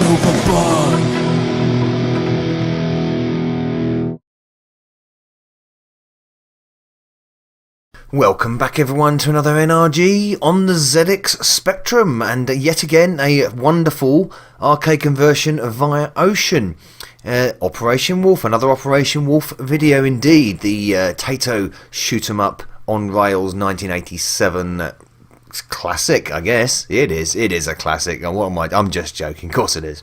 overboard. Welcome back everyone to another NRG on the ZX Spectrum, and yet again a wonderful arcade conversion via Ocean. Operation Wolf, another Operation Wolf video indeed. The Taito shoot 'em up on rails 1987 classic, I guess. It is a classic. What am I? I'm just joking, of course it is.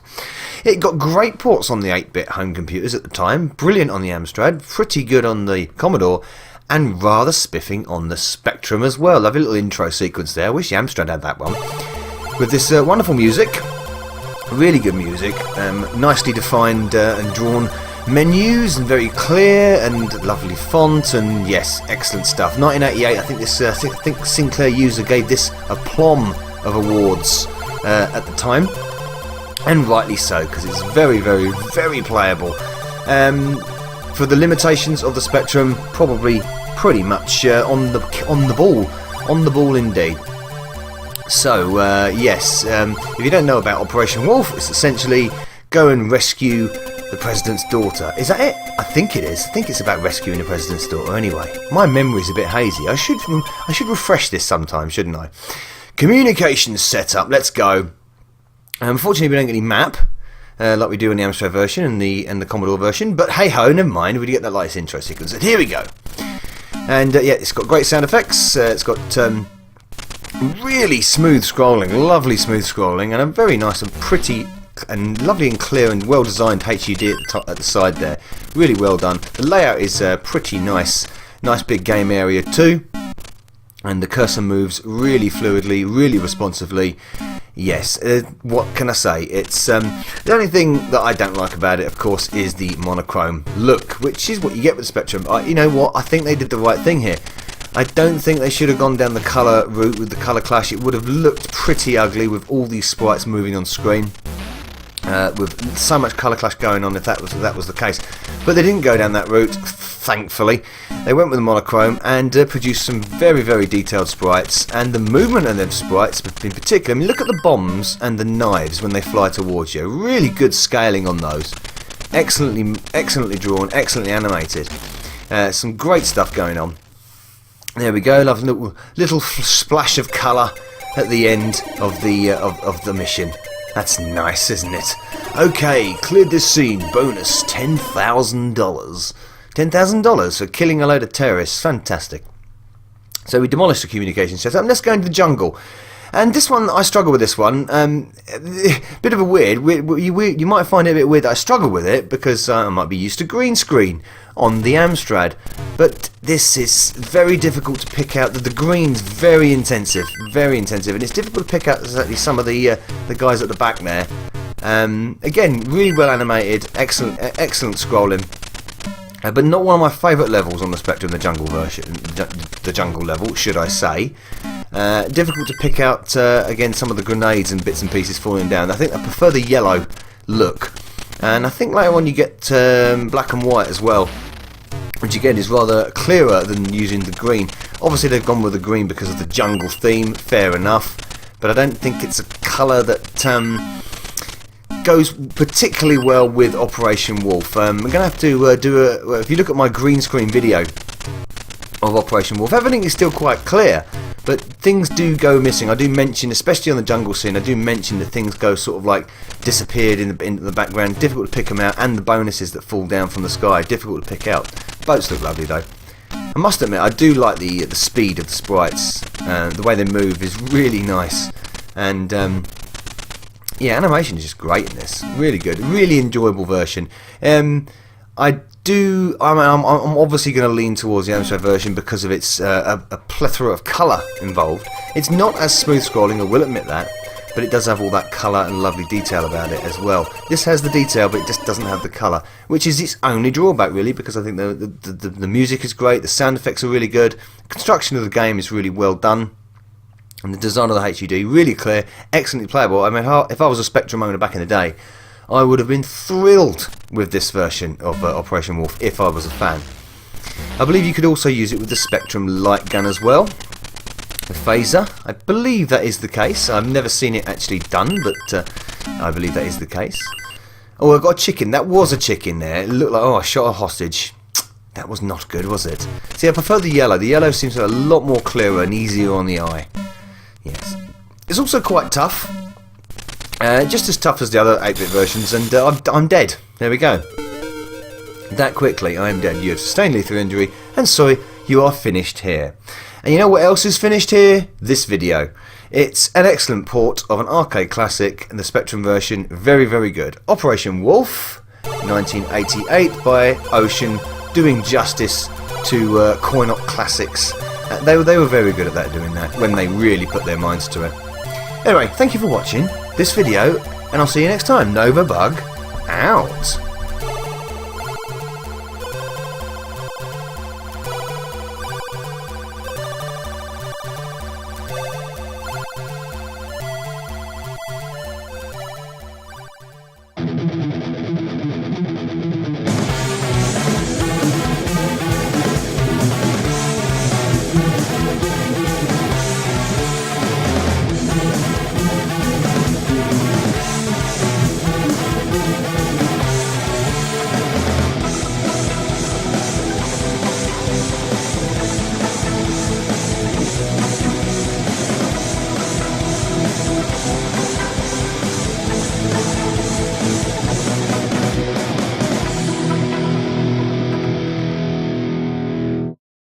It got great ports on the 8-bit home computers at the time, brilliant on the Amstrad, pretty good on the Commodore, and rather spiffing on the Spectrum as well. Lovely little intro sequence there. I wish the Amstrad had that one. With this wonderful music, really good music, nicely defined and drawn menus, and very clear and lovely font, and yes, excellent stuff. 1988, I think Sinclair user gave this a plum of awards at the time, and rightly so, because it's very, very, very playable. For the limitations of the Spectrum, probably pretty much on the ball indeed. So yes, if you don't know about Operation Wolf, it's essentially go and rescue the President's daughter. Is that it? I think it is. I think it's about rescuing the President's daughter. Anyway, my memory's a bit hazy. I should refresh this sometime, shouldn't I? Communications setup. Let's go. Unfortunately, we don't get any map. Like we do in the Amstrad version and the Commodore version, but hey ho, never mind, we get that latest intro sequence, and here we go. And yeah, it's got great sound effects, it's got really smooth scrolling, lovely smooth scrolling, and a very nice and pretty and lovely and clear and well designed HUD at the top, at the side there, really well done. The layout is pretty nice big game area too, and the cursor moves really fluidly, really responsively. Yes, what can I say? It's the only thing that I don't like about it, of course, is the monochrome look, which is what you get with the Spectrum. You know what? I think they did the right thing here. I don't think they should have gone down the colour route with the colour clash. It would have looked pretty ugly with all these sprites moving on screen, with so much colour clash going on. If that was the case, but they didn't go down that route. Thankfully, they went with the monochrome and produced some very, very detailed sprites, and the movement of them sprites in particular. I mean, look at the bombs and the knives when they fly towards you. Really good scaling on those. Excellently drawn, excellently animated. Some great stuff going on. There we go. Love little splash of colour at the end of the mission. That's nice, isn't it? Okay, cleared this scene. Bonus $10,000. $10,000 for killing a load of terrorists. Fantastic. So we demolished the communication setup. Let's go into the jungle. And this one, I struggle with this one. Bit of a weird. You might find it a bit weird that I struggle with it, because I might be used to green screen on the Amstrad. But this is very difficult to pick out. The green's very intensive, and it's difficult to pick out exactly some of the guys at the back there. Again, really well animated, excellent scrolling. But not one of my favourite levels on the Spectrum, the jungle version, the jungle level, should I say. Difficult to pick out, again, some of the grenades and bits and pieces falling down. I think I prefer the yellow look. And I think later on you get black and white as well, which again is rather clearer than using the green. Obviously they've gone with the green because of the jungle theme, fair enough. But I don't think it's a colour that goes particularly well with Operation Wolf. I'm going to have to if you look at my green screen video of Operation Wolf, everything is still quite clear, but things do go missing. I do mention, especially on the jungle scene, I do mention that things go sort of like disappeared in the background, difficult to pick them out, and the bonuses that fall down from the sky, difficult to pick out. Boats look lovely though. I must admit, I do like the speed of the sprites. The way they move is really nice, and yeah, animation is just great in this. Really good, really enjoyable version. I'm obviously going to lean towards the Amstrad version because of its a plethora of colour involved. It's not as smooth scrolling, I will admit that, but it does have all that colour and lovely detail about it as well. This has the detail, but it just doesn't have the colour, which is its only drawback really, because I think the music is great, the sound effects are really good, the construction of the game is really well done. And the design of the HUD, really clear, excellently playable. I mean, if I was a Spectrum owner back in the day, I would have been thrilled with this version of Operation Wolf if I was a fan. I believe you could also use it with the Spectrum light gun as well. The phaser, I believe that is the case. I've never seen it actually done, but I believe that is the case. Oh, I got a chicken. That was a chicken there. It looked like, oh, I shot a hostage. That was not good, was it? See, I prefer the yellow. The yellow seems a lot more clearer and easier on the eye. Yes. It's also quite tough. Just as tough as the other 8-bit versions, and I'm dead. There we go. That quickly, I am dead. You have sustained lethal injury, and sorry, you are finished here. And you know what else is finished here? This video. It's an excellent port of an arcade classic, and the Spectrum version, very, very good. Operation Wolf, 1988 by Ocean, doing justice to coin-op classics. They were very good at that, doing that, when they really put their minds to it. Anyway, thank you for watching this video, and I'll see you next time. Nova Bug, out.